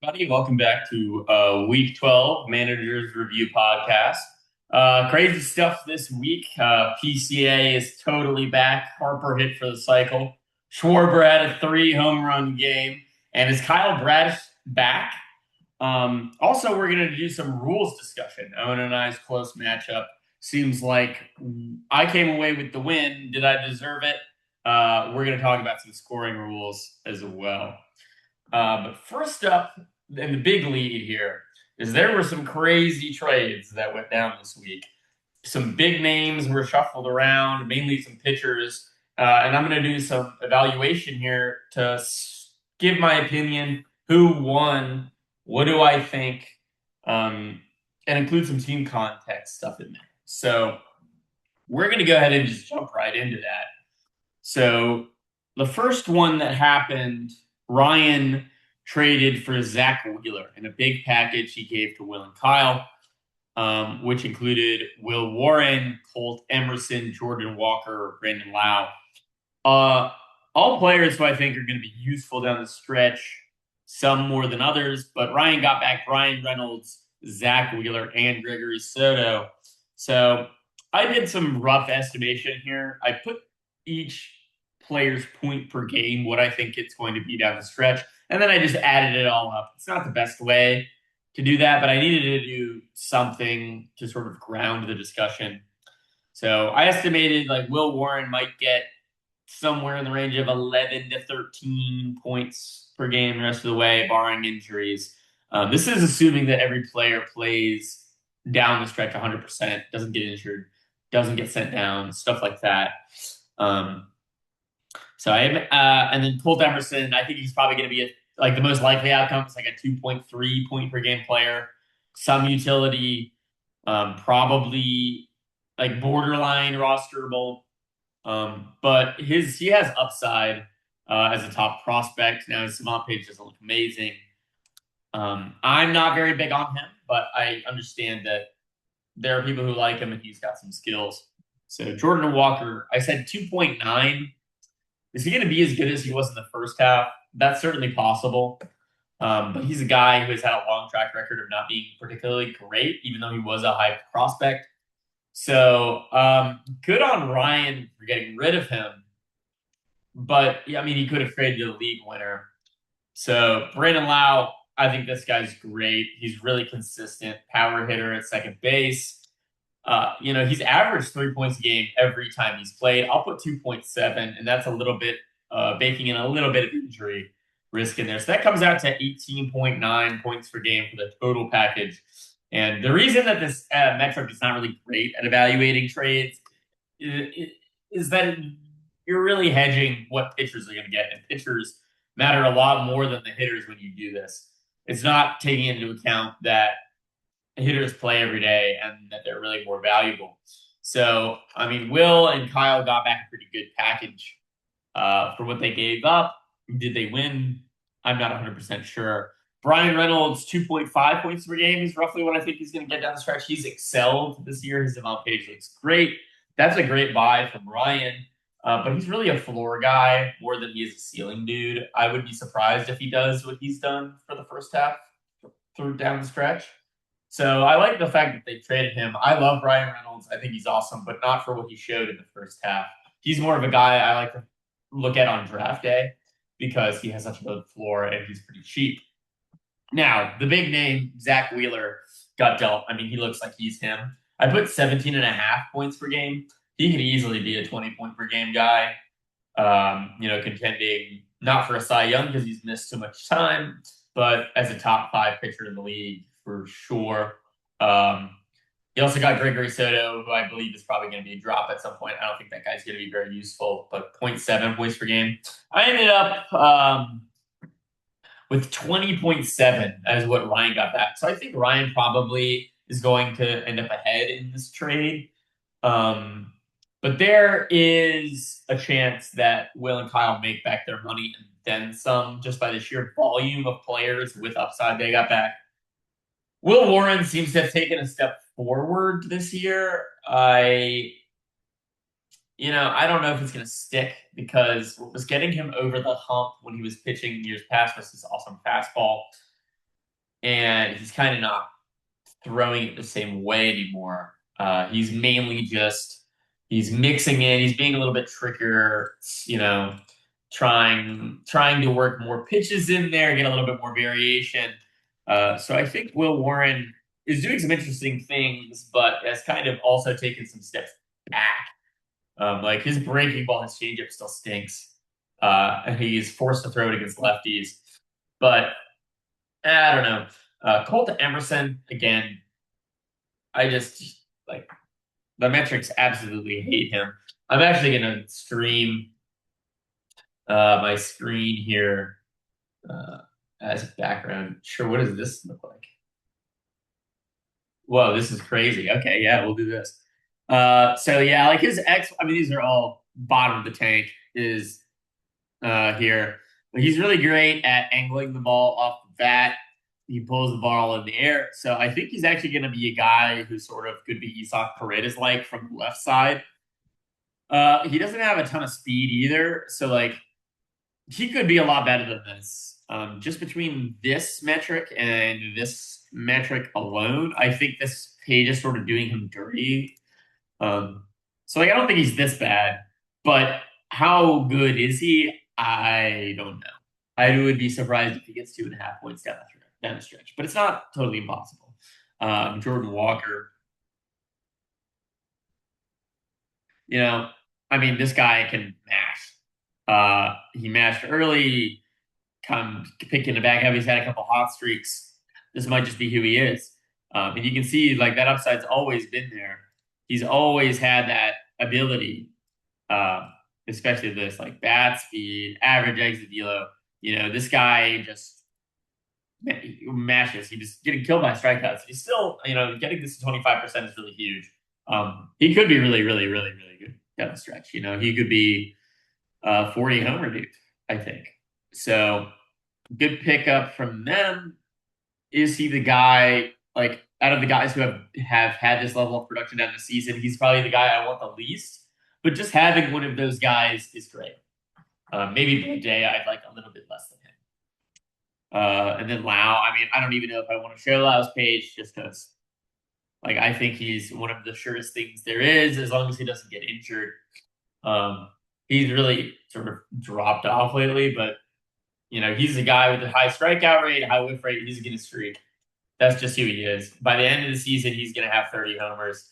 Buddy, welcome back to Week 12 Managers Review Podcast. Crazy stuff this week. PCA is totally back. Harper hit for the cycle. Schwarber had a 3 home run game. And is Kyle Bradish back? Also, we're going to do some rules discussion. Owen and I's close matchup. Seems like I came away with the win. Did I deserve it? We're going to talk about some scoring rules as well. But first up, in the big lead here, is there were some crazy trades that went down this week. Some big names were shuffled around, mainly some pitchers. And I'm going to do some evaluation here to give my opinion. Who won? What do I think? Um, and include some team context stuff in there. So we're going to go ahead and just jump right into that. So the first one that happened, Ryan traded for Zach Wheeler in a big package he gave to Will and Kyle, which included Will Warren, Colt Emerson, Jordan Walker, Brandon Lau. Uh, all players who I think are going to be useful down the stretch, some more than others, but Ryan got back Ryan Reynolds, Zach Wheeler, and Gregory Soto. So I did some rough estimation here. I put each player's point per game, what I think it's going to be down the stretch, and then I just added it all up. It's not the best way to do that, but I needed to do something to sort of ground the discussion. So I estimated like Will Warren might get somewhere in the range of 11 to 13 points per game the rest of the way, barring injuries. This is assuming that every player plays down the stretch 100%, doesn't get injured, doesn't get sent down, stuff like that. Um, and then Colt Emerson, I think he's probably going to be like the most likely outcome is like a 2.3 point per game player, some utility, probably like borderline rosterable. But he has upside as a top prospect. Now his Savant page doesn't look amazing. I'm not very big on him, but I understand that there are people who like him and he's got some skills. So Jordan Walker, I said 2.9. Is he going to be as good as he was in the first half? That's certainly possible. But he's a guy who has had a long track record of not being particularly great, even though he was a high prospect. So good on Ryan for getting rid of him. But yeah, I mean, he could have traded a league winner. So Brandon Lau, I think this guy's great. He's really consistent, power hitter at second base. He's averaged 3 points a game every time he's played. I'll put 2.7, and that's a little bit baking in a little bit of injury risk in there. So that comes out to 18.9 points per game for the total package. And the reason that this metric is not really great at evaluating trades is that you're really hedging what pitchers are going to get, and pitchers matter a lot more than the hitters when you do this. It's not taking into account that hitters play every day and that they're really more valuable. So, I mean, Will and Kyle got back a pretty good package for what they gave up. Did they win? I'm not 100% sure. Brian Reynolds, 2.5 points per game is roughly what I think he's going to get down the stretch. He's excelled this year. His amount page looks great. That's a great buy from Ryan. But he's really a floor guy more than he is a ceiling dude. I would be surprised if he does what he's done for the first half through down the stretch. So I like the fact that they traded him. I love Ryan Reynolds. I think he's awesome, but not for what he showed in the first half. He's more of a guy I like to look at on draft day because he has such a good floor and he's pretty cheap. Now, the big name, Zach Wheeler, got dealt. I mean, he looks like he's him. I put 17 and a half points per game. He could easily be a 20 point per game guy, contending not for a Cy Young because he's missed so much time, but as a top 5 pitcher in the league for sure. He also got Gregory Soto, who I believe is probably going to be a drop at some point. I don't think that guy's going to be very useful, but 0.7 points per game. I ended up with 20.7 as what Ryan got back. So I think Ryan probably is going to end up ahead in this trade. But there is a chance that Will and Kyle make back their money and then some just by the sheer volume of players with upside they got back. Will Warren seems to have taken a step forward this year. I don't know if it's going to stick because what was getting him over the hump when he was pitching years past was his awesome fastball. and he's kind of not throwing it the same way anymore. He's mainly just he's mixing in. He's being a little bit trickier, you know, trying to work more pitches in there, get a little bit more variation. So I think Will Warren is doing some interesting things, but has kind of also taken some steps back. Like his breaking ball, his changeup still stinks. And he's forced to throw it against lefties. But I don't know. Colt Emerson again. I just like the metrics absolutely hate him. I'm actually gonna stream my screen here as a background. Sure, what does this look like? Whoa, this is crazy. Okay, yeah, we'll do this. So yeah, like his X. I mean, these are all bottom of the tank. Is here, but he's really great at angling the ball off the bat. He pulls the ball in the air. So I think he's actually going to be a guy who sort of could be Isak Paredes like from the left side. He doesn't have a ton of speed either, so like he could be a lot better than this. Just between this metric and this metric alone, I think this page is sort of doing him dirty. So like I don't think he's this bad, but how good is he? I don't know. I would be surprised if he gets 2.5 points down the stretch, but it's not totally impossible. Jordan Walker, you know, I mean, this guy can mash. He mashed early, come picking the back up. He's had a couple hot streaks. This might just be who he is. And you can see like that upside's always been there. He's always had that ability, uh, especially this like bat speed, average exit velo. You know, this guy just mashes. He just getting killed by strikeouts. He's still, you know, getting this to 25% is really huge. He could be really, really, really, really good down the stretch. You know, he could be 40 homer dude, I think. So good pickup from them. Is he the guy like out of the guys who have had this level of production down the season? He's probably the guy I want the least. But just having one of those guys is great. Maybe BJ, I'd like a little bit less than him. And then Lau, I mean, I don't even know if I want to show Lau's page just because, like, I think he's one of the surest things there is as long as he doesn't get injured. Um, he's really sort of dropped off lately, but you know, he's a guy with a high strikeout rate, high whiff rate. He's going to streak. That's just who he is. By the end of the season, he's going to have 30 homers,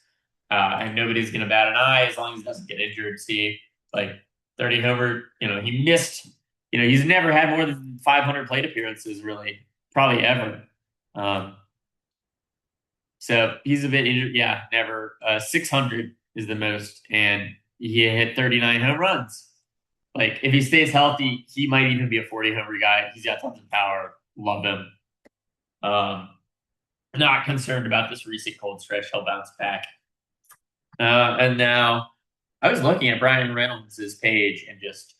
and nobody's going to bat an eye as long as he doesn't get injured. See, like 30 homer, you know, he missed. You know, he's never had more than 500 plate appearances, really, probably ever. Um, so he's a bit injured. Yeah, never. 600 is the most, and he hit 39 home runs. Like if he stays healthy, he might even be a 40 homer guy. He's got tons of power. Love him. Um, not concerned about this recent cold stretch. He'll bounce back. And now I was looking at Brian Reynolds' page and just,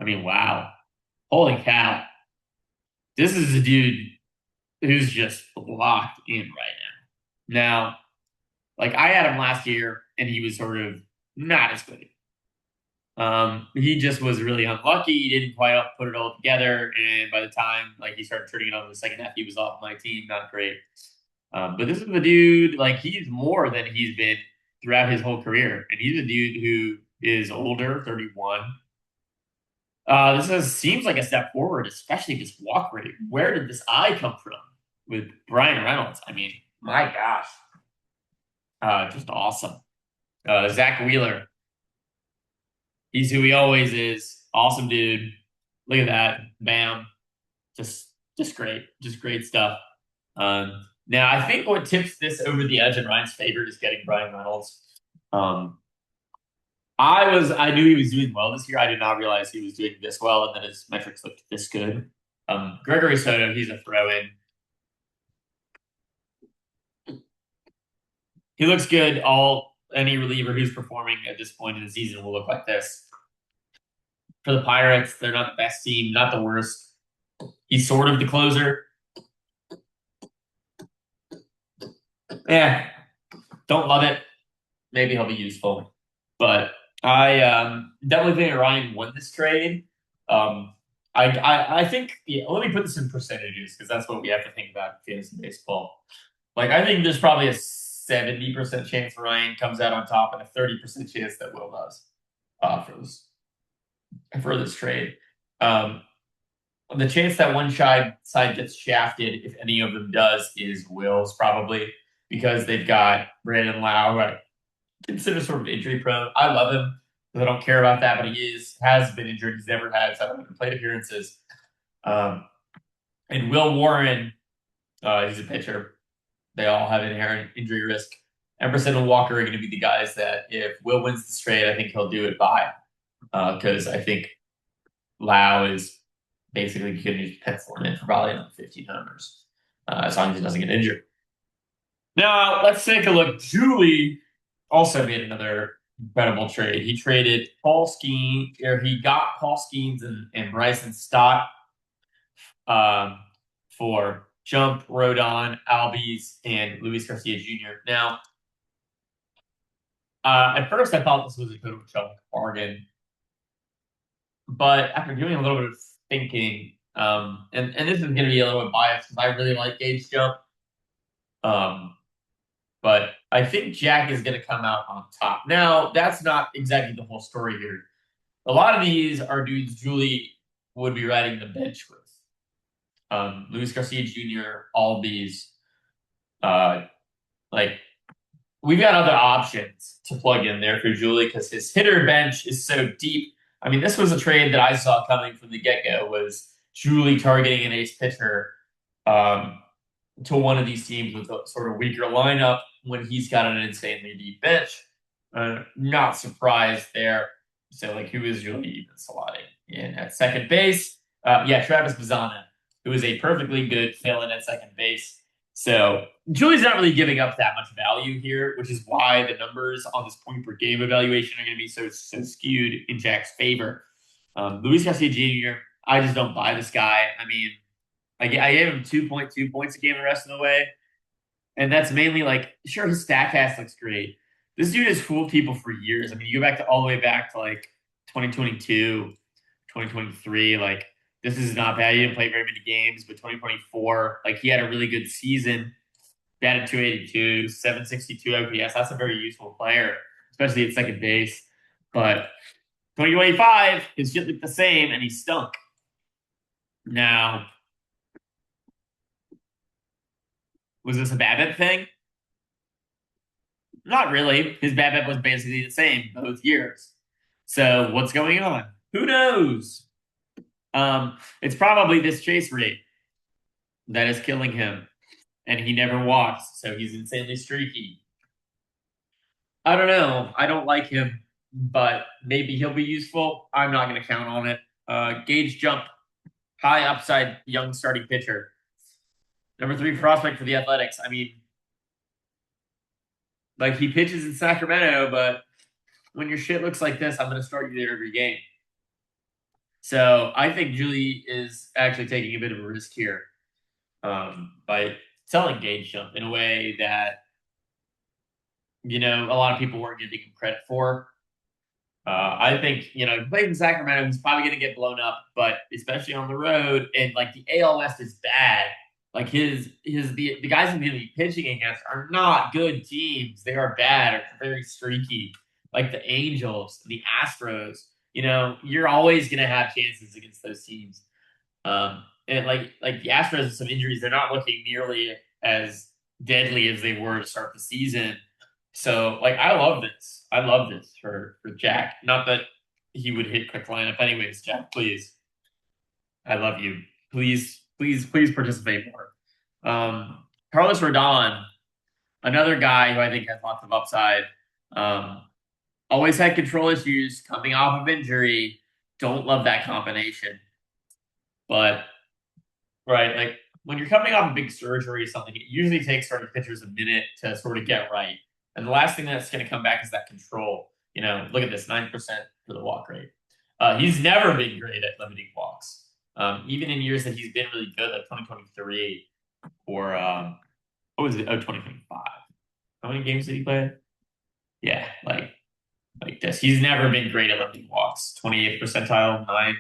I mean, wow. Holy cow. This is a dude who's just locked in right now. Now, like I had him last year and he was sort of not as good. He just was really unlucky. He didn't quite put it all together, and by the time like he started turning it on in the second half, he was off my team. Not great. But this is a dude like he's more than he's been throughout his whole career, and he's a dude who is older, 31. Seems like a step forward, especially this walk rate. Where did this eye come from with Brian Reynolds? I mean, my gosh, just awesome. Zach Wheeler, he's who he always is. Awesome dude. Look at that. Bam. Just great. Just great stuff. Now I think what tips this over the edge in Ryan's favor is getting Brian Reynolds. Um, I knew he was doing well this year. I did not realize he was doing this well and that his metrics looked this good. Gregory Soto, he's a throw-in. He looks good. Any reliever who's performing at this point in the season will look like this. For the Pirates, they're not the best team, not the worst. He's sort of the closer. Yeah, don't love it. Maybe he'll be useful, but I definitely think Ryan won this trade. Um, I think yeah, let me put this in percentages because that's what we have to think about in fantasy baseball. Like I think there's probably a 70% chance Ryan comes out on top and a 30% chance that Will does for this trade. Um, the chance that one side gets shafted, if any of them does, is Will's probably because they've got Brandon Lau, who I consider sort of injury prone. I love him because I don't care about that, but he has been injured. He's never had 700 plate appearances. Um, and Will Warren, he's a pitcher. They all have inherent injury risk. Emerson and Walker are going to be the guys that if Will wins the trade, I think he'll do it by because I think Lau is basically going to pencil him in for probably another 15 homers as long as he doesn't get injured. Now, let's take a look. Julie also made another incredible trade. He traded Paul Skeens, or he got Paul Skeens and Bryson Stott um, for Jump, Rodon, Albies, and Luis Garcia Jr. Now, at first I thought this was a good chunk bargain, but after doing a little bit of thinking, and this is going to be a little bit biased because I really like Gage Jump, um, but I think Jack is going to come out on top. Now, that's not exactly the whole story here. A lot of these are dudes Julie would be riding the bench with. Luis Garcia Jr., Albies, like we've got other options to plug in there for Julie because his hitter bench is so deep. I mean, this was a trade that I saw coming from the get-go was Julie targeting an ace pitcher um, to one of these teams with a sort of weaker lineup when he's got an insanely deep bench. Not surprised there. So, like, who is Julie even slotting in at second base? Yeah, Travis Bazzana, who is a perfectly good fill-in at second base. So Julie's not really giving up that much value here, which is why the numbers on this point per game evaluation are going to be so skewed in Jack's favor. Luis Garcia Jr., I just don't buy this guy. I mean, I gave him 2.2 points a game the rest of the way. And that's mainly like, sure, his StatCast looks great. This dude has fooled people for years. I mean, you go back to all the way back to like 2022, 2023. Like, this is not bad. He didn't play very many games, but 2024, like, he had a really good season. Batted 282, 762 OPS. That's a very useful player, especially at second base. But 2025, his shit looked the same, and he stunk. Now, was this a BABIP thing? Not really. His BABIP was basically the same both years. So what's going on? Who knows? It's probably this chase rate that is killing him, and he never walks, so he's insanely streaky. I don't know. I don't like him, but maybe he'll be useful. I'm not going to count on it. Gage Jump, high upside, young starting pitcher. Number 3 prospect for the Athletics. I mean, like he pitches in Sacramento, but when your shit looks like this, I'm going to start you there every game. So I think Julie is actually taking a bit of a risk here by selling Gage Jump in a way that, you know, a lot of people weren't giving him credit for. I think, you know, he plays in Sacramento, he's probably going to get blown up, but especially on the road, and like the AL West is bad. Like the guys he's going to be pitching against are not good teams. They are bad or very streaky. Like the Angels, the Astros. You know, you're always going to have chances against those teams. And like the Astros with some injuries, they're not looking nearly as deadly as they were to start the season. So like I love this. I love this for Jack. Not that he would hit quick lineup anyways, Jack, please. I love you. Please participate more. Carlos Rodon, another guy who I think has lots of upside. Um, always had control issues coming off of injury. Don't love that combination. But right, like when you're coming off a big surgery or something, it usually takes starting pitchers a minute to sort of get right. And the last thing that's going to come back is that control. You know, look at this 9% for the walk rate. He's never been great at limiting walks. Even in years that he's been really good, like 2023 or what was it? Oh, 2025. How many games did he play? Yeah, like this. He's never been great at limiting walks. 28th percentile, 9.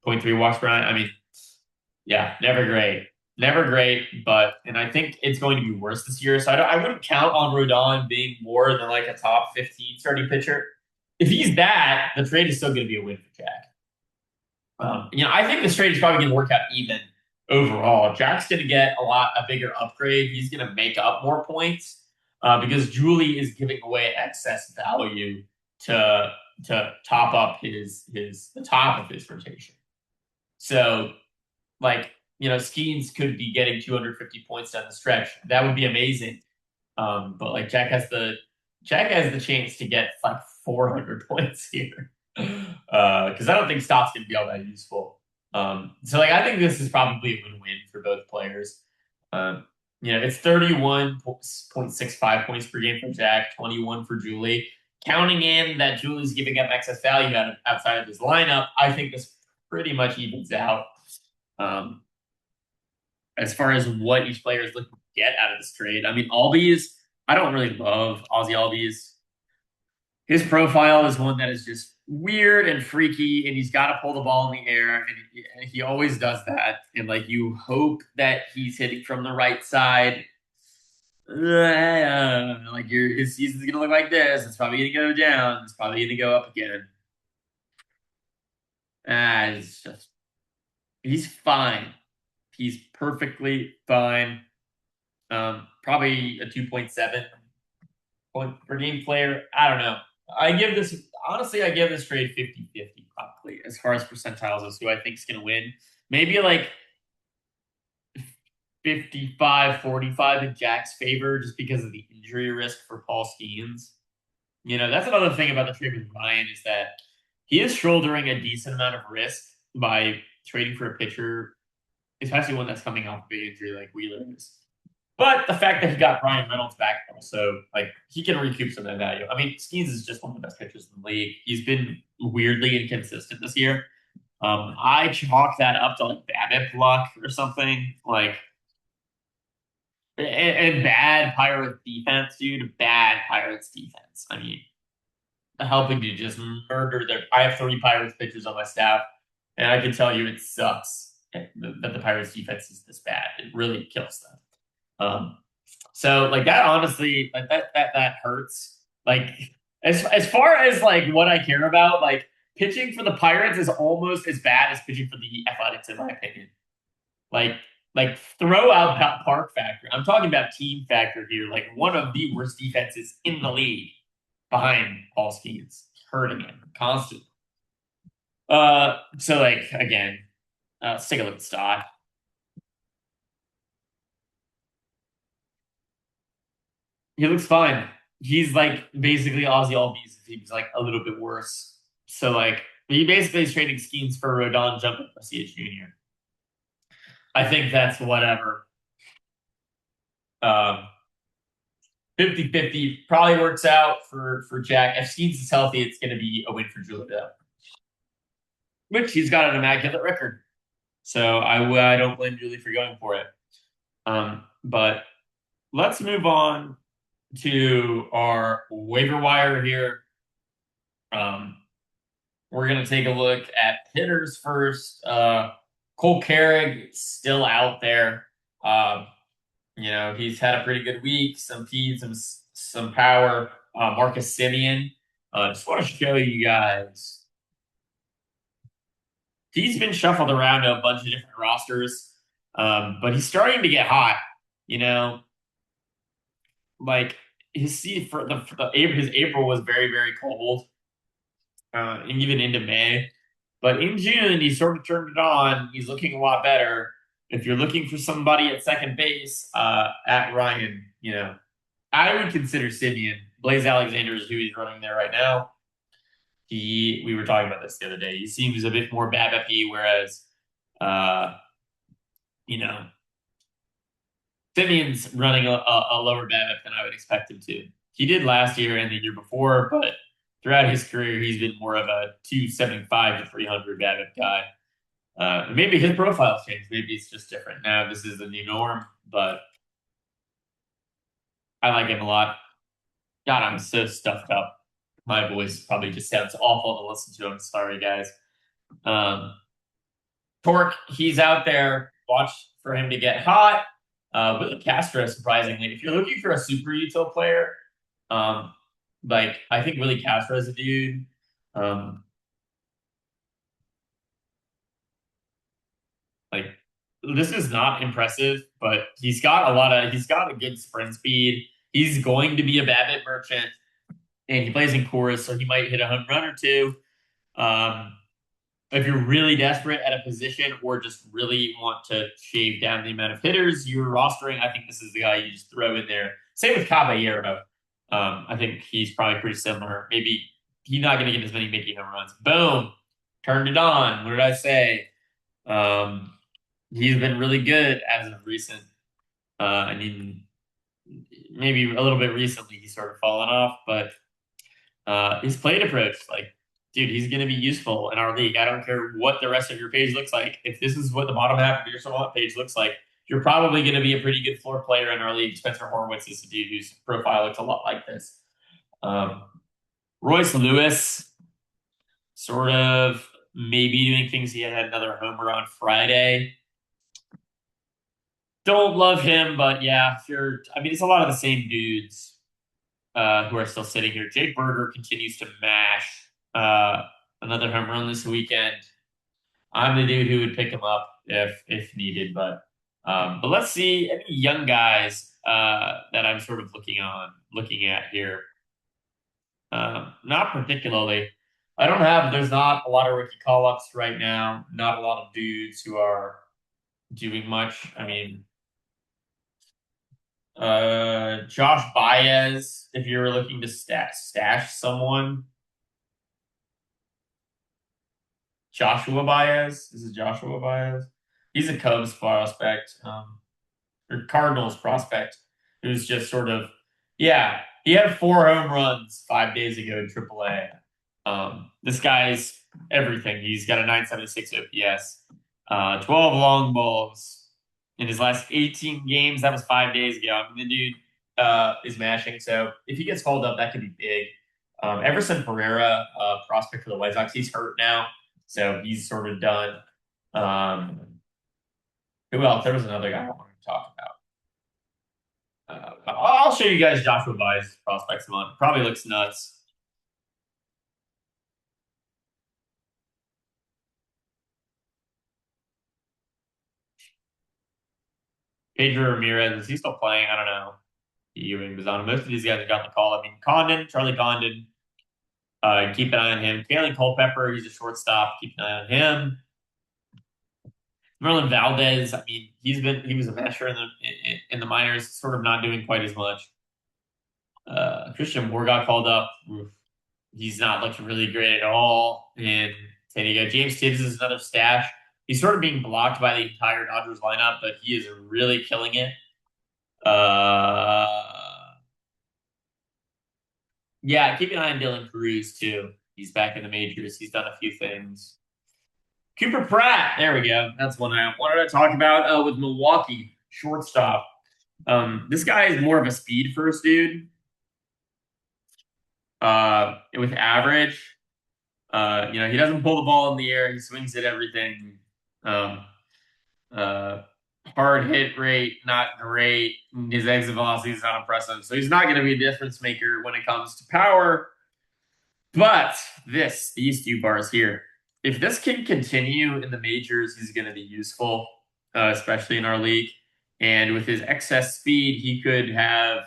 0.3 walks per nine. I mean, yeah, never great. Never great, but and I think it's going to be worse this year. So I wouldn't count on Rodon being more than like a top 15 starting pitcher. If he's that, the trade is still going to be a win for Jack. I think this trade is probably going to work out even overall. Jack's going to get a bigger upgrade. He's going to make up more points because Julie is giving away excess value to to top up his the top of his rotation. So Skeens could be getting 250 points down the stretch. That would be amazing. But like Jack has the chance to get like 400 points here. Because I don't think Stott's going to be all that useful. So like I think this is probably a win-win for both players. It's 31.65 points per game for Jack, 21 for Julie. Counting in that Julie's giving up excess value outside of his lineup, I think this pretty much evens out. Um, as far as what each player is looking to get out of this trade, I mean, Albies, I don't really love Ozzy Albies. His profile is one that is just weird and freaky, and he's got to pull the ball in the air, and he always does that. And like you hope that he's hitting from the right side. Like his season's gonna look like this. It's probably gonna go down. It's probably gonna go up again. It's just he's fine. He's perfectly fine. Probably a 2.7 point per game player. I don't know. I give this trade 50-50 probably as far as percentiles as who I think is going to win. Maybe like 55-45 in Jack's favor just because of the injury risk for Paul Skeens. That's another thing about the trade with Ryan is that he is shouldering a decent amount of risk by trading for a pitcher, especially one that's coming off a big injury like Wheeler is. But the fact that he got Brian Reynolds back also, like, he can recoup some of that value. I mean, Skeens is just one of the best pitchers in the league. He's been weirdly inconsistent this year. I chalk that up to like BABIP luck or something. Like, and bad Pirates defense, dude. Bad Pirates defense. I mean, helping to just murder their. I have 30 Pirates pitchers on my staff, and I can tell you it sucks that the Pirates defense is this bad. It really kills them. So like that honestly, like that hurts. Like as far as like what I care about, like pitching for the Pirates is almost as bad as pitching for the Athletics, in my opinion. Like like throw out that park factor. I'm talking about team factor here. Like one of the worst defenses in the league behind Paul Skeens, hurting him constantly. So like again, let's take a look at Stott. He looks fine. He's like basically Ozzy Albies if he's like a little bit worse. So like he basically is trading schemes for Rodon jumping Garcia Jr. I think that's whatever. Um 50-50 probably works out for Jack. If Skeens is healthy, it's gonna be a win for Julio. Which he's got an immaculate record. So I don't blame Julie for going for it. But let's move on to our waiver wire here. We're going to take a look at hitters first. Cole Carrig still out there. He's had a pretty good week, some feed, some power. Marcus Simeon. Just want to show you guys. He's been shuffled around to a bunch of different rosters, but he's starting to get hot. You know, like his his April was very very cold, and even into May. But in June, he sort of turned it on. He's looking a lot better. If you're looking for somebody at second base, at Ryan, I would consider Simeon. Blaze Alexander is who he's running there right now. We were talking about this the other day. He seems a bit more BABIP-y, whereas, uh, you know, Simeon's running a lower BABIP than I would expect him to. He did last year and the year before, but throughout his career, he's been more of a 275 to 300 BABIP guy. Maybe his profile's changed. Maybe it's just different now. This is the new norm, but I like him a lot. God, I'm so stuffed up. My voice probably just sounds awful to listen to. I'm sorry, guys. Torque, he's out there. Watch for him to get hot. Willie Castro, surprisingly, if you're looking for a super util player, um, like I think Willie Castro is a dude. Um, like this is not impressive, but he's got a good sprint speed. He's going to be a Babbitt merchant, and he plays in chorus, so he might hit a home run or two. Um, if you're really desperate at a position or just really want to shave down the amount of hitters you're rostering, I think this is the guy you just throw in there. Same with Caballero. I think he's probably pretty similar. Maybe he's not going to get as many Mickey home runs. Boom, turned it on. What did I say? Um, he's been really good as of recent. I mean, maybe a little bit recently he's sort of fallen off, but his plate approach, like, dude, he's going to be useful in our league. I don't care what the rest of your page looks like. If this is what the bottom half of your Savant page looks like, you're probably going to be a pretty good floor player in our league. Spencer Horwitz is a dude whose profile looks a lot like this. Um, Royce Lewis, sort of maybe doing things. He had another homer on Friday. Don't love him, but yeah, if you're, I mean, it's a lot of the same dudes who are still sitting here. Jake Berger continues to mash another home run this weekend. I'm the dude who would pick him up if needed, but let's see any young guys that I'm sort of looking at here. Not particularly. I don't have. There's not a lot of rookie call ups right now. Not a lot of dudes who are doing much. I mean, Josh Baez, if you're looking to stash someone, Joshua Baez. This is Joshua Baez. He's a Cubs prospect, or Cardinals prospect, who's just sort of, yeah, he had 4 home runs 5 days ago in AAA. This guy's everything. He's got a 976 OPS, 12 long balls in his last 18 games. That was 5 days ago. I mean, the dude is mashing. So if he gets called up, that could be big. Everson Pereira, prospect for the White Sox, he's hurt now. So he's sort of done. Um, who else? There was another guy I wanted to talk about. I'll show you guys Joshua Baez's prospects month. Probably looks nuts. Pedro Ramirez, is he still playing? I don't know. Ewing was on. Most of these guys have got the call. I mean, Charlie Condon, keep an eye on him. Kalen Culpepper, he's a shortstop. Keep an eye on him. Merlin Valdez, I mean, he was a masher in the minors, sort of not doing quite as much. Christian Moore got called up. Oof. He's not looking really great at all. And then you go James Tibbs is another stash. He's sort of being blocked by the entire Dodgers lineup, but he is really killing it. Uh, yeah, keep an eye on Dylan Cruz too. He's back in the majors. He's done a few things. Cooper Pratt, there we go. That's one I wanted to talk about with Milwaukee shortstop. This guy is more of a speed first dude. With average, he doesn't pull the ball in the air. He swings at everything. Um, uh, hard hit rate, not great. His exit velocity is not impressive. So he's not going to be a difference maker when it comes to power. But these two bars here, if this can continue in the majors, he's going to be useful, especially in our league. And with his excess speed, he could have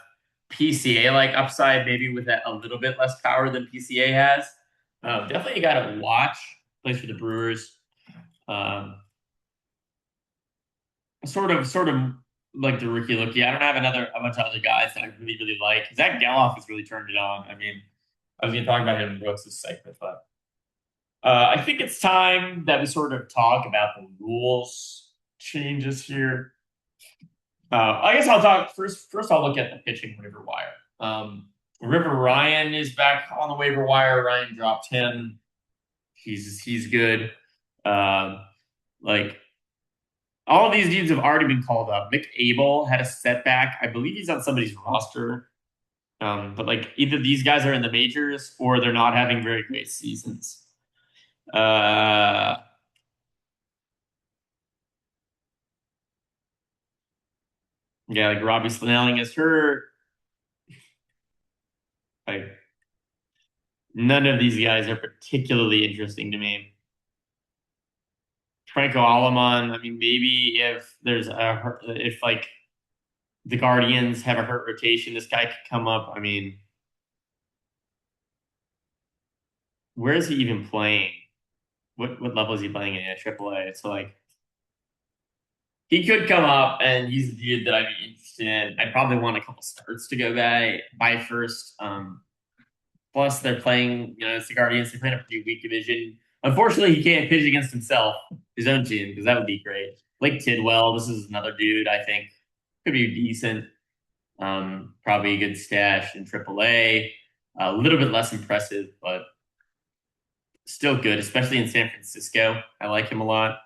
PCA like upside, maybe with a little bit less power than PCA has. Definitely a guy to watch. Plays for the Brewers. Sort of like the rookie lookie. I don't have a bunch of other guys that I really, really like. Zach Geloff has really turned it on. I mean, I was going to talk about him in Brooks' segment, but I think it's time that we sort of talk about the rules changes here. I guess I'll talk first. First, I'll look at the pitching waiver wire. River Ryan is back on the waiver wire. Ryan dropped him. He's good. Like all of these dudes have already been called up. Mick Abel had a setback. I believe he's on somebody's roster. But like either these guys are in the majors or they're not having very great seasons. Yeah, like Robbie Snelling is hurt. Like none of these guys are particularly interesting to me. Franco Alaman, I mean, maybe if there's if like the Guardians have a hurt rotation, this guy could come up. I mean, where is he even playing? What level is he playing in at AAA? So like he could come up, and he's a dude that I'd be interested in. I probably want a couple starts to go by first. Plus, they're playing, it's the Guardians. They're playing a pretty weak division. Unfortunately, he can't pitch against himself, his own team, because that would be great. Blake Tidwell, this is another dude I think could be decent. Probably a good stash in AAA. A little bit less impressive, but still good, especially in San Francisco. I like him a lot.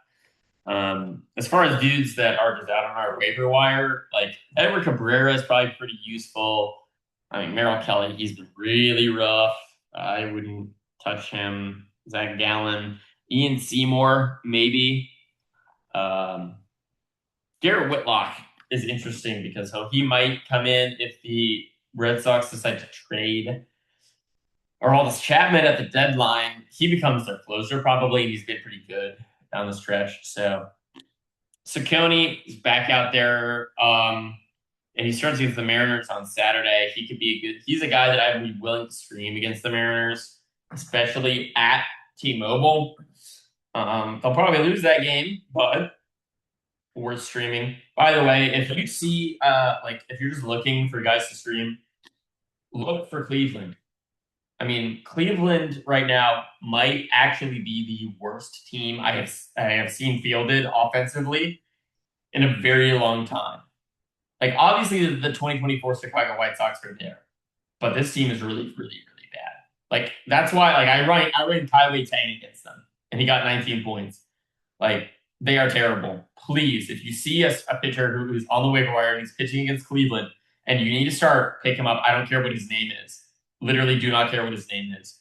As far as dudes that are just out on our waiver wire, like Edward Cabrera is probably pretty useful. I mean, Merrill Kelly, he's been really rough. I wouldn't touch him. Zach Gallen, Ian Seymour, maybe. Um, Garrett Whitlock is interesting because he might come in if the Red Sox decide to trade or all this Chapman at the deadline. He becomes their closer probably, and he's been pretty good down the stretch. So Saccone is back out there, and he starts against the Mariners on Saturday. He could be a good. He's a guy that I would be willing to stream against the Mariners, especially at T-Mobile. They'll probably lose that game, but worth streaming. By the way, if you see, like, if you're just looking for guys to stream, look for Cleveland. I mean, Cleveland right now might actually be the worst team I have seen fielded offensively in a very long time. Like obviously the 2024 Chicago White Sox are there, but this team is really, really, really bad. Like that's why like I ran Kaiwei Tang against them, and he got 19 points. Like they are terrible. Please, if you see a pitcher who's on the waiver wire and he's pitching against Cleveland, and you need to start, pick him up. I don't care what his name is. Literally, do not care what his name is.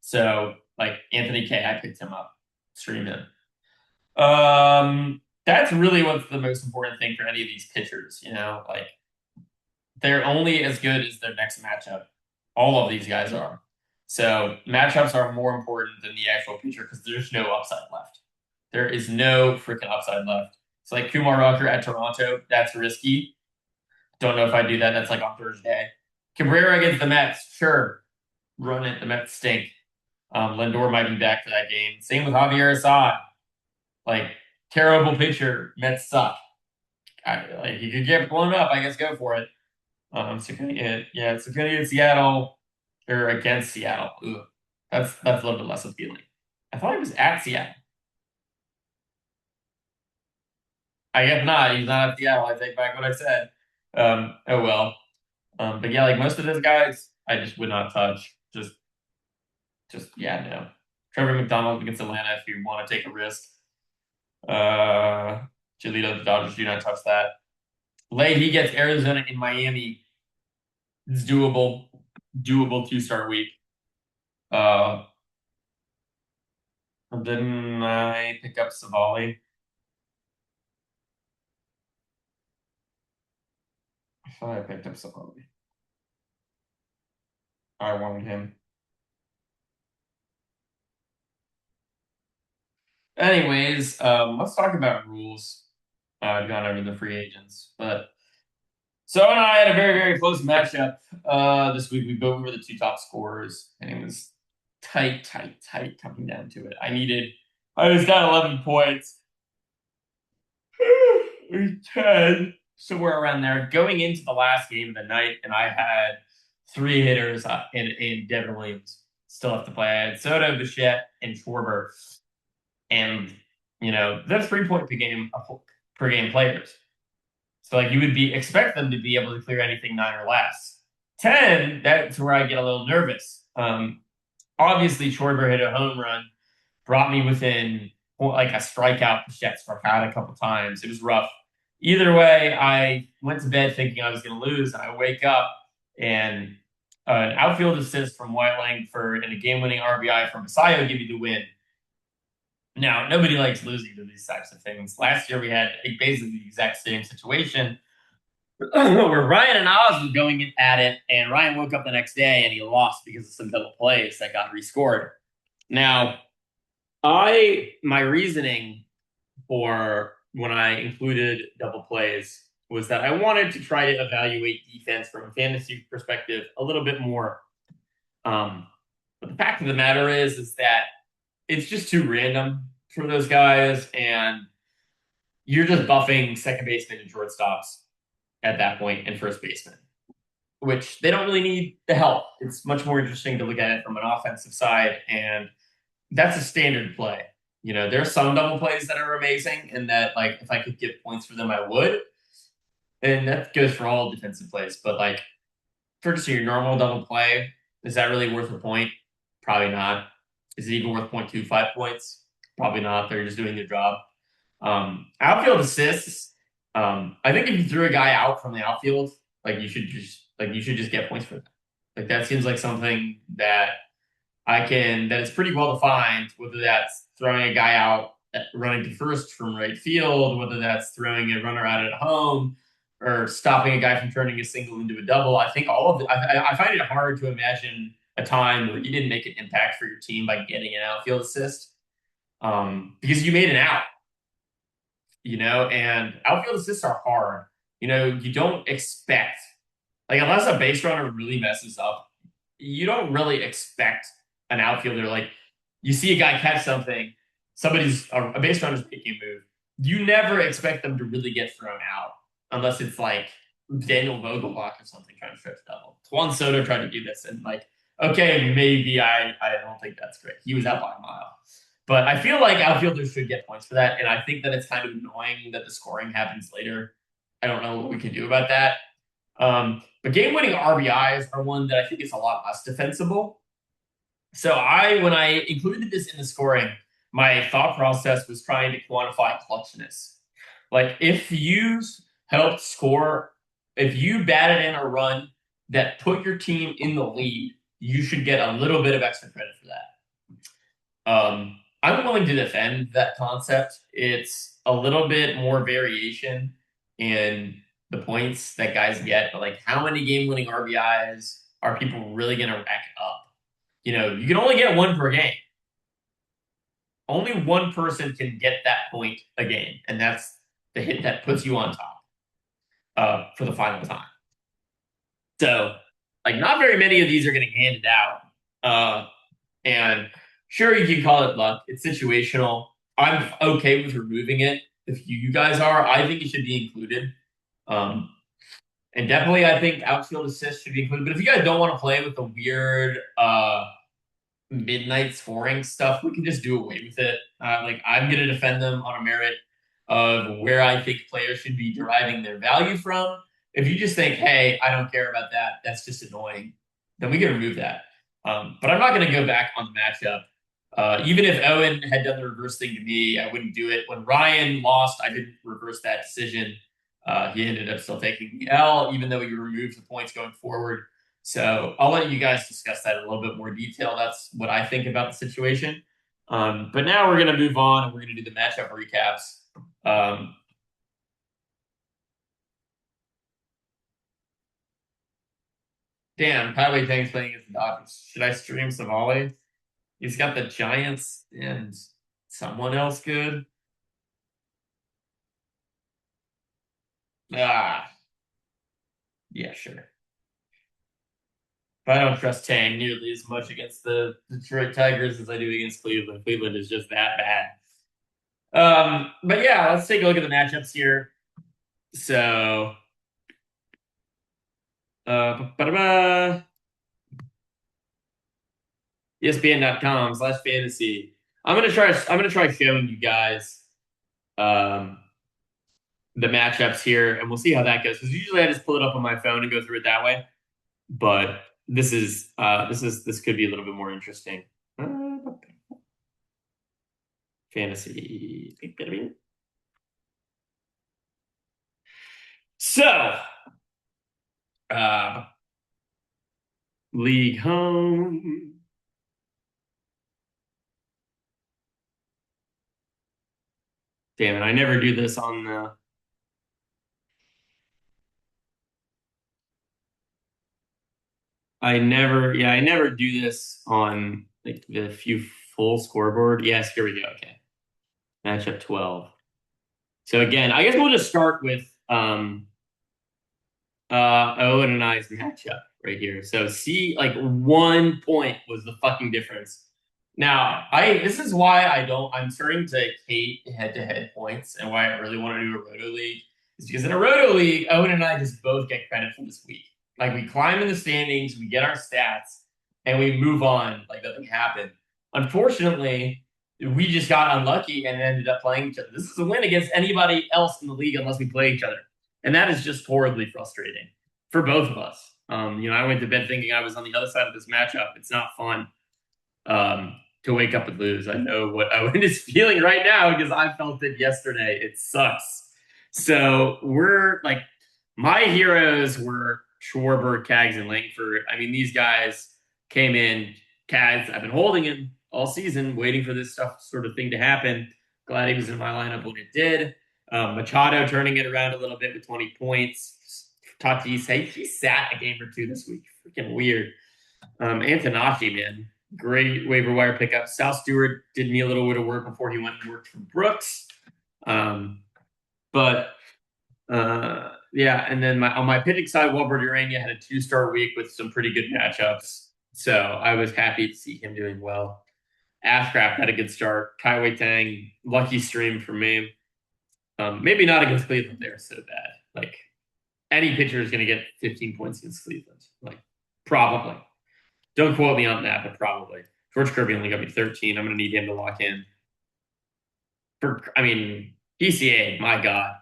So like Anthony K, I picked him up. Stream him. That's really what's the most important thing for any of these pitchers. Like they're only as good as their next matchup. All of these guys are. So matchups are more important than the actual pitcher because there's no upside left. There is no freaking upside left. It's like Kumar Rocker at Toronto. That's risky. Don't know if I do that. That's like on Thursday. Cabrera against the Mets. Sure. Run it. The Mets stink. Lindor might be back for that game. Same with Javier Assad. Like, terrible pitcher. Mets suck. Like, you could get blown up. I guess go for it. It's going to get Seattle or against Seattle. Ugh. That's a little bit less appealing. I thought he was at Seattle. I guess not. He's not at Seattle. I take back what I said. Oh well. But yeah, like most of those guys, I just would not touch. Just yeah, no. Trevor McDonald against Atlanta if you want to take a risk. Giolito, the Dodgers do not touch that. He gets Arizona in Miami. It's doable. Doable 2-star week. Then I pick up Savali. I thought I picked up Savali. I wanted him. Anyways, let's talk about rules. I've gone over the free agents, but so and I had a very, very close matchup this week. We both were the two top scorers, and it was tight, tight, tight coming down to it. I was got 11 points, 10, somewhere around there, going into the last game of the night, and I had three hitters in Devin Williams still have to play. I had Soto, Bichette, and Schwarber, and that's 3 point per game players. So like you would expect them to be able to clear anything 9 or less. 10, that's where I get a little nervous. Obviously, Schwarber hit a home run, brought me within like a strikeout. Jet struck out a couple times. It was rough. Either way, I went to bed thinking I was going to lose, and I wake up and an outfield assist from White Langford and a game-winning RBI from Basayo give you the win. Now, nobody likes losing to these types of things. Last year, we had basically the exact same situation where Ryan and Oz were going at it, and Ryan woke up the next day and he lost because of some double plays that got rescored. Now, my reasoning for when I included double plays was that I wanted to try to evaluate defense from a fantasy perspective a little bit more. Um, but the fact of the matter is that it's just too random for those guys, and you're just buffing second baseman and shortstops at that point and first baseman, which they don't really need the help. It's much more interesting to look at it from an offensive side, and that's a standard play. You know, there are some double plays that are amazing, and that like if I could give points for them, I would. And that goes for all defensive plays. But like for just your normal double play, is that really worth a point? Probably not. Is it even worth 0.25 points? Probably not. They're just doing their job. Outfield assists. I think if you threw a guy out from the outfield, you should just get points for that. Like that seems like something that is pretty well defined, whether that's throwing a guy out running to first from right field, whether that's throwing a runner out at home, or stopping a guy from turning a single into a double. I think all of it, I find it hard to imagine a time where you didn't make an impact for your team by getting an outfield assist because you made an out, and outfield assists are hard. You don't expect, like, unless a base runner really messes up, you don't really expect an outfielder, like, you see a guy catch something, a base runner's making a move. You never expect them to really get thrown out unless it's like Daniel Vogelbach or something trying to stretch double. Juan Soto tried to do this, and like, okay, maybe I don't think that's great. He was out by a mile. But I feel like outfielders should get points for that, and I think that it's kind of annoying that the scoring happens later. I don't know what we can do about that. But game-winning RBIs are one that I think is a lot less defensible. So when I included this in the scoring, my thought process was trying to quantify clutchness. Like if you batted in a run that put your team in the lead, you should get a little bit of extra credit for that. I'm willing to defend that concept. It's a little bit more variation in the points that guys get, but like how many game-winning RBIs are people really going to rack up? You can only get one per game. Only one person can get that point a game, and that's the hit that puts you on top for the final time. So, like, not very many of these are getting handed out. And sure, you can call it luck. It's situational. I'm okay with removing it. If you guys are, I think it should be included. Um, and definitely, I think outfield assists should be included. But if you guys don't want to play with the weird midnight scoring stuff, we can just do away with it. Like I'm going to defend them on a merit of where I think players should be deriving their value from. If you just think, hey, I don't care about that, that's just annoying, then we can remove that. But I'm not going to go back on the matchup. Even if Owen had done the reverse thing to me, I wouldn't do it. When Ryan lost, I didn't reverse that decision. He ended up still taking the L, even though he removed the points going forward. So I'll let you guys discuss that in a little bit more detail. That's what I think about the situation. But now we're going to move on and we're going to do the matchup recaps. Dan, Kylie Tang's playing against the Dodgers. Should I stream Savali? He's got the Giants and someone else good. Ah, yeah, sure. But I don't trust Tang nearly as much against the Detroit Tigers as I do against Cleveland. Cleveland is just that bad. But yeah, let's take a look at the matchups here. So, ba-da-ba. ESPN.com/fantasy. I'm gonna try showing you guys um the matchups here, and we'll see how that goes. Because usually I just pull it up on my phone and go through it that way. But this could be a little bit more interesting. Fantasy. So, uh, league home. Damn it, I never do this on the. I never do this on like the few full scoreboard. Yes, here we go. Okay, matchup 12. So again, I guess we'll just start with Owen and I's matchup right here. So see, like 1 point was the fucking difference. Now, I this is why I'm starting to hate head-to-head points and why I really want to do a roto league is because in a roto league, Owen and I just both get credit for this week. Like we climb in the standings, we get our stats, and we move on like nothing happened. Unfortunately, we just got unlucky and ended up playing each other. This is a win against anybody else in the league unless we play each other. And that is just horribly frustrating for both of us. I went to bed thinking I was on the other side of this matchup. It's not fun to wake up and lose. I know what Owen is feeling right now because I felt it yesterday. It sucks. So we're like, my heroes were Schwarber, Cags, and Langford. I mean, these guys came in. Cags, I've been holding him all season, waiting for this stuff sort of thing to happen. Glad he was in my lineup when it did. Machado turning it around a little bit with 20 points. Tatis, hey, he sat a game or two this week. Freaking weird. Antonashi, man, great waiver wire pickup. Sal Stewart did me a little bit of work before he went and worked for Brooks. But yeah, and then on my pitching side, Wilbur Urania had a 2-star week with some pretty good matchups. So I was happy to see him doing well. Ashcraft had a good start. Kaiwei Tang, lucky stream for me. Maybe not against Cleveland. They're so bad. Like any pitcher is going to get 15 points against Cleveland. Like probably. Don't quote me on that, but probably. George Kirby only got me 13. I'm going to need him to lock in. PCA, my God.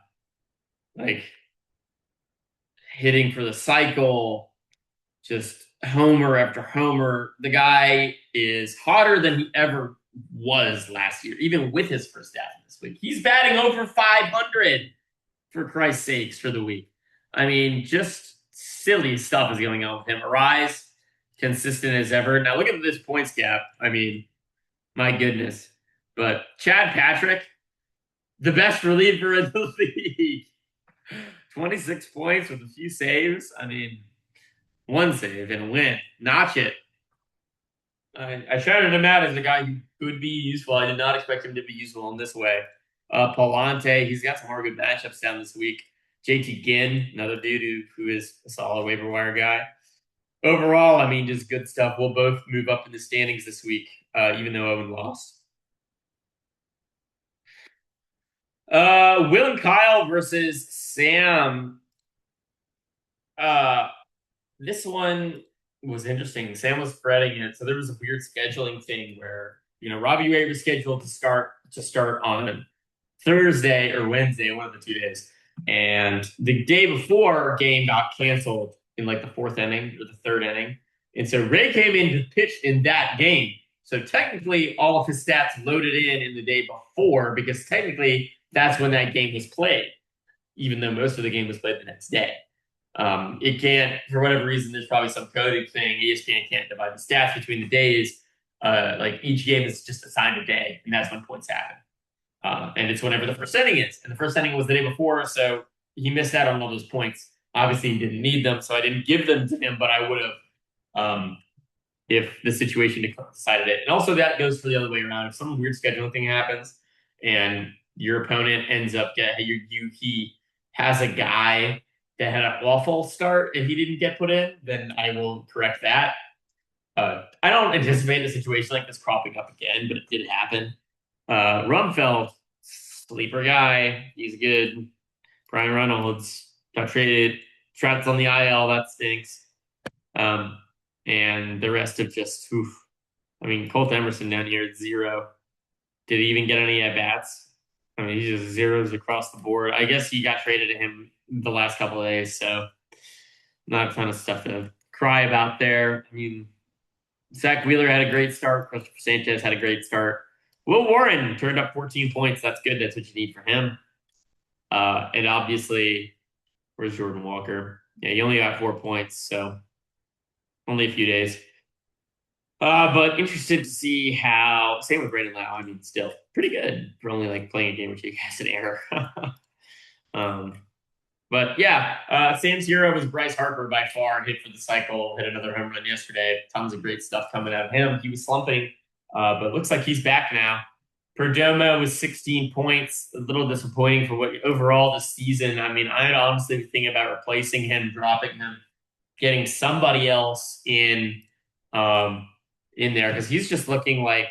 Like hitting for the cycle, just homer after homer. The guy is hotter than he ever was last year, even with his first half this week. He's batting over 500, for Christ's sakes, for the week. I mean, just silly stuff is going on with him. Arise, consistent as ever. Now look at this points gap. I mean, my goodness. But Chad Patrick, the best reliever in the league. 26 points with a few saves. I mean, one save and a win. Notch it. I shouted him out as a guy who could be useful. I did not expect him to be useful in this way. Palante, he's got some more good matchups down this week. JT Ginn, another dude who is a solid waiver wire guy. Overall, I mean, just good stuff. We'll both move up in the standings this week, even though Owen lost. Will and Kyle versus Sam. This one was interesting. Sam was spreading it, so there was a weird scheduling thing where Robbie Ray was scheduled to start on Thursday or Wednesday, one of the 2 days, and the day before game got canceled in like the fourth inning or the third inning, and so Ray came in to pitch in that game. So technically, all of his stats loaded in the day before because technically that's when that game was played, even though most of the game was played the next day. It can't, for whatever reason, there's probably some coding thing. ESPN can't divide the stats between the days. Like each game is just assigned a day, and that's when points happen. And it's whenever the first inning is. And the first inning was the day before, so he missed out on all those points. Obviously, he didn't need them, so I didn't give them to him, but I would have if the situation decided it. And also that goes for the other way around. If some weird scheduling thing happens and your opponent ends up he has a guy that had an awful start and he didn't get put in, then I will correct that. I don't anticipate a situation like this cropping up again, but it did happen. Rumfeld, sleeper guy. He's good. Brian Reynolds got traded. Trout's on the IL. That stinks. And the rest of just, oof. I mean, Colt Emerson down here at 0. Did he even get any at-bats? I mean, he just zeros across the board. I guess he got traded to him the last couple of days, so not a ton of stuff to cry about there. I mean, Zach Wheeler had a great start. Christopher Sanchez had a great start. Will Warren turned up 14 points. That's good. That's what you need for him. And obviously, where's Jordan Walker? Yeah, he only got 4 points, so only a few days. But interested to see how. Same with Brandon Lau. I mean, still pretty good for only like playing a game or two. He has an error. um, but yeah, Sam's hero was Bryce Harper by far. Hit for the cycle, hit another home run yesterday. Tons of great stuff coming out of him. He was slumping, but it looks like he's back now. Perdomo was 16 points. A little disappointing for what overall this season. I mean, I'd honestly be thinking about replacing him, dropping him, getting somebody else um, in there because he's just looking like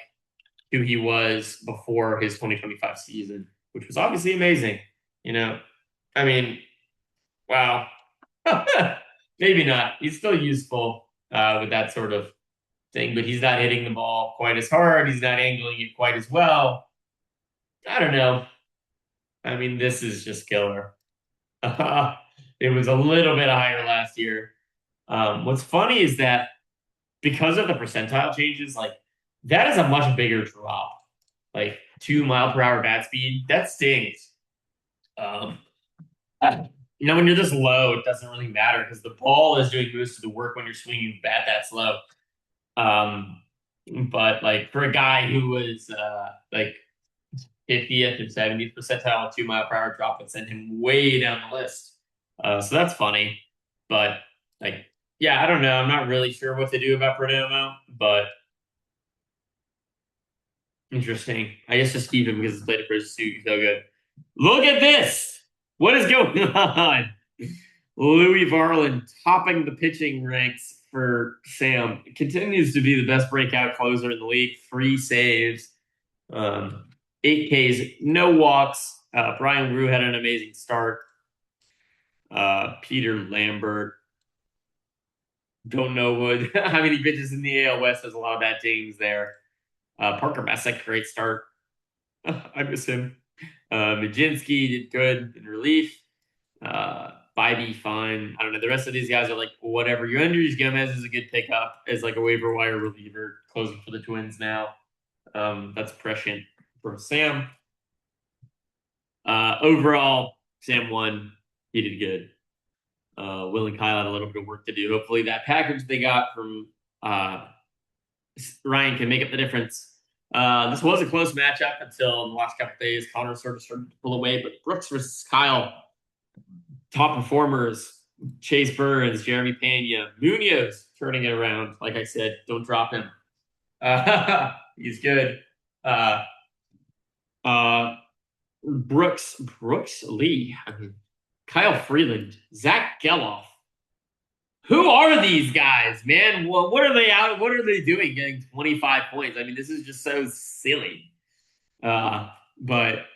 who he was before his 2025 season, which was obviously amazing. You know, I mean, wow. Maybe not. He's still useful with that sort of thing, but he's not hitting the ball quite as hard. He's not angling it quite as well. I don't know. I mean, this is just killer. It was a little bit higher last year. What's funny is that because of the percentile changes, like that is a much bigger drop. Like 2 mile per hour bat speed, that stings. Um, when you're this low, it doesn't really matter because the ball is doing most of the work when you're swinging the bat that slow. Um, but like for a guy who was like 50th or 70th percentile 2 mile per hour drop, would send him way down the list. So that's funny. But like, yeah, I don't know. I'm not really sure what to do about Perdomo, but interesting. I guess just keep him because his plate for his suit is so good. Look at this. What is going on? Louis Varland topping the pitching ranks for Sam. Continues to be the best breakout closer in the league. 3 saves, 8 Ks, no walks. Brian Rue had an amazing start. Peter Lambert. Don't know what how many pitches in the AL West. There's a lot of bad teams there. Parker Messick, great start. I miss him. Majinski did good in relief. Bybee, fine. I don't know. The rest of these guys are like, whatever. Your Andres Gomez is a good pickup as like a waiver wire reliever, closing for the Twins now. That's prescient for Sam. Overall, Sam won. He did good. Will and Kyle had a little bit of work to do. Hopefully, that package they got from Ryan can make up the difference. This was a close matchup until the last couple days. Connor sort of started to pull away, but Brooks versus Kyle, top performers. Chase Burns, Jeremy Pena, Munoz turning it around. Like I said, don't drop him. He's good. Uh, uh, Brooks Lee. I mean, Kyle Freeland, Zach Geloff. Who are these guys, man? What are they out? What are they doing getting 25 points? I mean, this is just so silly. But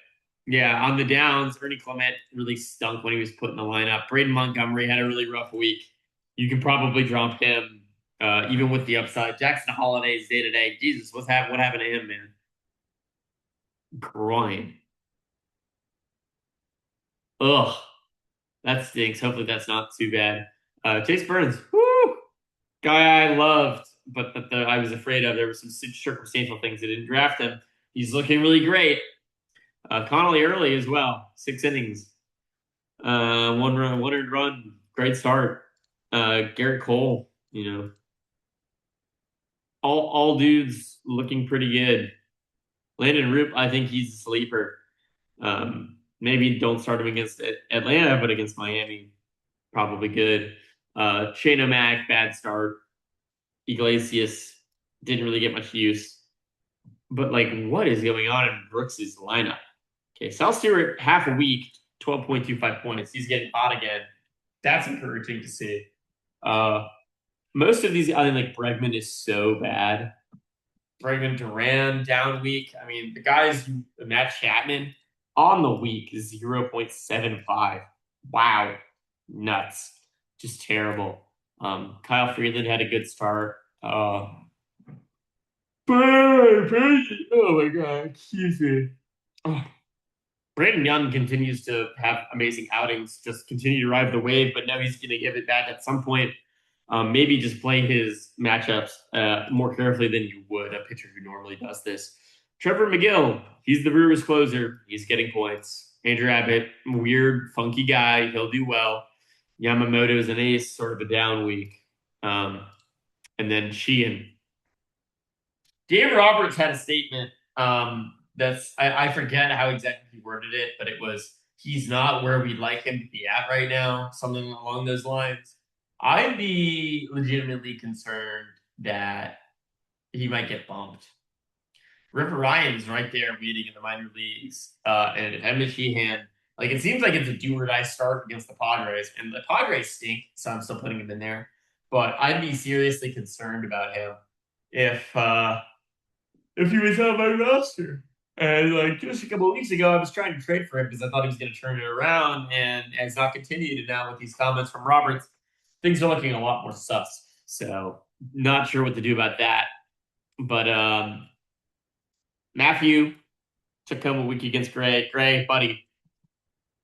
yeah, on the downs, Ernie Clement really stunk when he was put in the lineup. Braden Montgomery had a really rough week. You can probably drop him, even with the upside. Jackson Holliday's day to day. Jesus, what happened to him, man? Groin. Ugh, that stinks. Hopefully, that's not too bad. Chase Burns, whoo, guy I loved, but that I was afraid of. There were some circumstantial things that didn't draft him. He's looking really great. Connolly early as well, 6 innings, one earned run, great start. Garrett Cole, all dudes looking pretty good. Landon Roop, I think he's a sleeper. Maybe don't start him against Atlanta, but against Miami, probably good. Shane O'Mac, bad start. Iglesias didn't really get much use. But like, what is going on in Brooks's lineup? Okay, Sal Stewart, half a week, 12.25 points. He's getting hot again. That's encouraging to see. Most of these, I think, like Bregman is so bad. Bregman Duran down week. I mean, the guys, Matt Chapman on the week is 0.75. Wow, nuts, just terrible. Kyle Freeland had a good start. Oh my god, excuse me. Oh. Brandon Young continues to have amazing outings, just continue to ride the wave, but now he's going to give it back at some point. Maybe just play his matchups more carefully than you would a pitcher who normally does this. Trevor McGill, he's the Brewers closer. He's getting points. Andrew Abbott, weird, funky guy. He'll do well. Yamamoto's an ace, sort of a down week. And then Sheehan. Dave Roberts had a statement. That's I forget how exactly he worded it, but it was he's not where we'd like him to be at right now, something along those lines. I'd be legitimately concerned that he might get bumped. River Ryan's right there waiting in the minor leagues, and if Evan Sheehan, like it seems like it's a do or die start against the Padres, and the Padres stink, so I'm still putting him in there. But I'd be seriously concerned about him if if he was on my roster. And like just a couple of weeks ago, I was trying to trade for him because I thought he was going to turn it around, and has not continued. And now with these comments from Roberts, things are looking a lot more sus. So not sure what to do about that. But Matthew took home a week against Gray. Gray, buddy,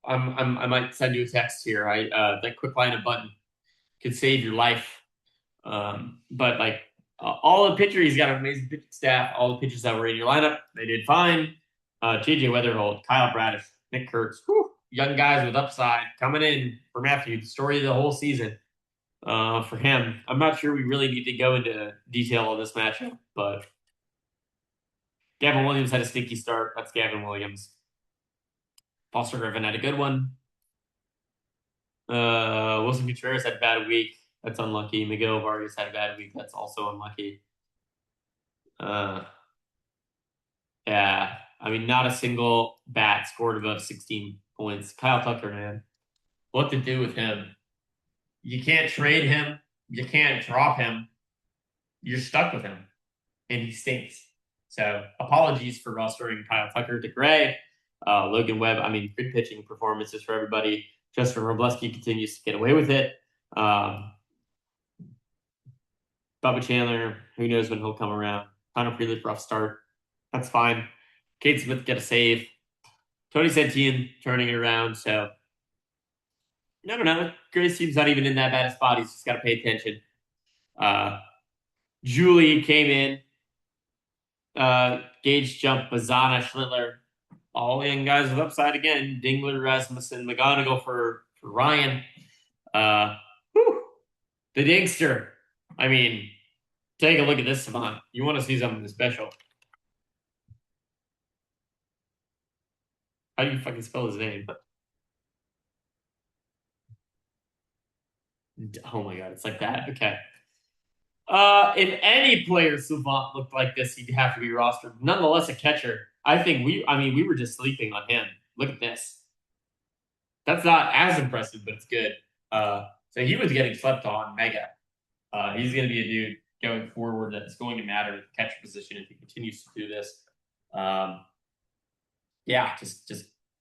I might send you a text here. That quick lineup button could save your life. But like all the pitchers, he's got an amazing pitching staff. All the pitchers that were in your lineup, they did fine. JJ Weatherhold, Kyle Bradish, Nick Kurtz, young guys with upside coming in for Matthew. The story of the whole season for him. I'm not sure we really need to go into detail on this matchup, but Gavin Williams had a stinky start. That's Gavin Williams. Foster Griffin had a good one. Wilson Contreras had a bad week. That's unlucky. Miguel Vargas had a bad week. That's also unlucky. Uh, yeah, I mean, not a single bat scored above 16 points. Kyle Tucker, man, what to do with him? You can't trade him. You can't drop him. You're stuck with him, and he stinks. So apologies for rostering Kyle Tucker to Gray. Logan Webb, I mean, good pitching performances for everybody. Justin Robleski continues to get away with it. Bubba Chandler, who knows when he'll come around. Connor Prelude, rough start. That's fine. Kate Smith get a save. Tony Santillan turning it around. So, I don't know. Gray's team's not even in that bad a spot. He's just got to pay attention. Julie came in. Gage Jump, Bazana, Schlittler. All young guys with upside again. Dingler, Rasmussen, McGonigal for Ryan. The Dingster. I mean, take a look at this savant. You want to see something special. How do you fucking spell his name? Oh my god, it's like that. Okay. If any player savant looked like this, he'd have to be rostered. Nonetheless, a catcher. I mean, we were just sleeping on him. Look at this. That's not as impressive, but it's good. So he was getting slept on mega. He's going to be a dude going forward that's going to matter at the catcher position if he continues to do this. Yeah, just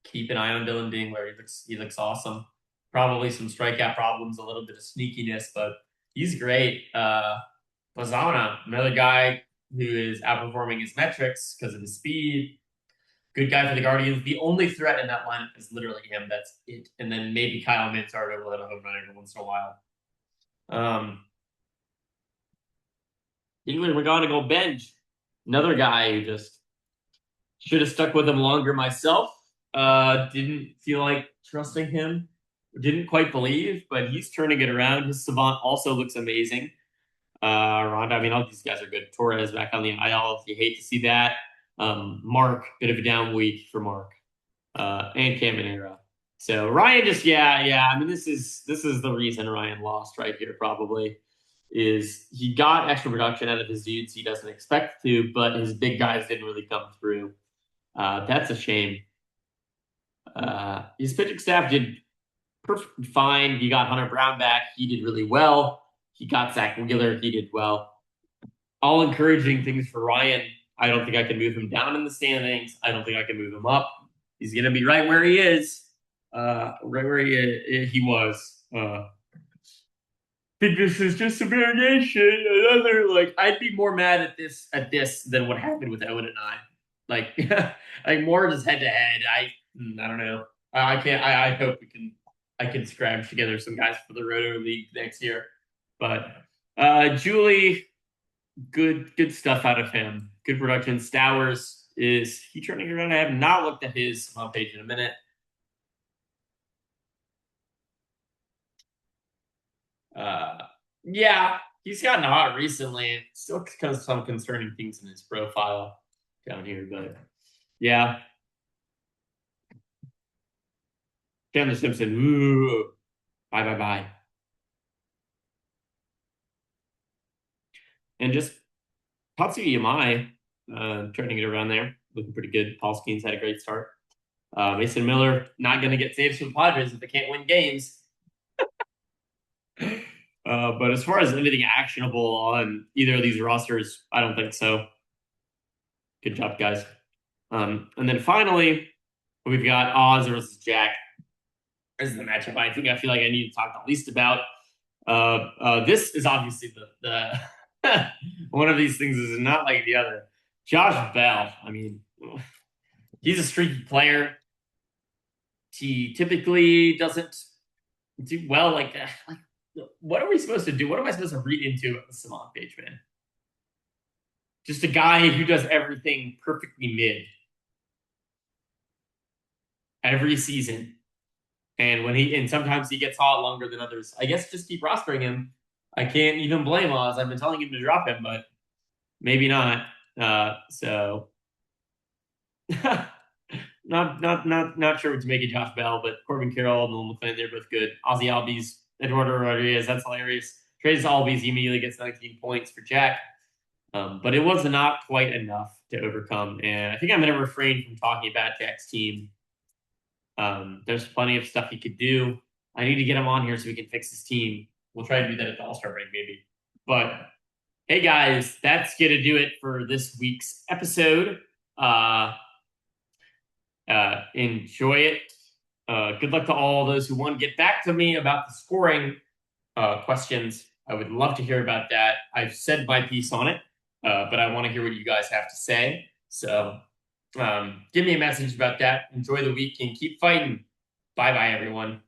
keep an eye on Dylan Dingler. He looks awesome. Probably some strikeout problems, a little bit of sneakiness, but he's great. Lozana, another guy who is outperforming his metrics because of his speed. Good guy for the Guardians. The only threat in that lineup is literally him. That's it. And then maybe Kyle Manzardo will hit a home run every once in a while. England, we're going to go bench. Another guy who just should have stuck with him longer myself. Didn't feel like trusting him. Didn't quite believe, but he's turning it around. His savant also looks amazing. Ronda, I mean, all these guys are good. Torres back on the IL. You hate to see that. Mark, bit of a down week for Mark. And Caminera. So Ryan just yeah. I mean, this is the reason Ryan lost right here, probably. Is he got extra production out of his dudes he doesn't expect to, but his big guys didn't really come through. That's a shame. His pitching staff did perfectly fine. He got Hunter Brown back. He did really well. He got Zach Wheeler. He did well. All encouraging things for Ryan. I don't think I can move him down in the standings. I don't think I can move him up. He's going to be right where he is, right where he was. I think this is just a variation. Another I'd be more mad at this than what happened with Owen and I. Like more just head to head. I don't know. I can't. I hope I can scratch together some guys for the Roto League next year. But Julie, good stuff out of him. Good production. Stowers, is he turning around? I have not looked at his page in a minute. Yeah, he's gotten hot recently. Still kind of some concerning things in his profile down here, but yeah. Chandler Simpson, ooh, bye bye bye. And just Tatsuya Yamai, turning it around there, looking pretty good. Paul Skeens had a great start. Mason Miller not going to get saves from Padres if they can't win games. But as far as anything actionable on either of these rosters, I don't think so. Good job, guys. And then finally, we've got Oz versus Jack. This is the matchup I feel like I need to talk the least about. This is obviously the one of these things is not like the other. Josh Bell, I mean, he's a streaky player. He typically doesn't do well like that. Like, what are we supposed to do? What am I supposed to read into the Simon page, man? Just a guy who does everything perfectly mid every season. And sometimes he gets hot longer than others. I guess just keep rostering him. I can't even blame Oz. I've been telling him to drop him, but maybe not. So not sure what to make of Josh Bell, but Corbin Carroll and Nolan McClain, they're both good. Ozzy Albies, Eduardo Rodriguez, that's hilarious. Trace Albies, he immediately gets 19 points for Jack. But it was not quite enough to overcome. And I think I'm going to refrain from talking about Jack's team. There's plenty of stuff he could do. I need to get him on here so we can fix his team. We'll try to do that at the All-Star break, maybe. But hey, guys, that's going to do it for this week's episode. Enjoy it. Good luck to all those who won. Get back to me about the scoring questions. I would love to hear about that. I've said my piece on it, but I want to hear what you guys have to say. So give me a message about that. Enjoy the week and keep fighting. Bye-bye, everyone.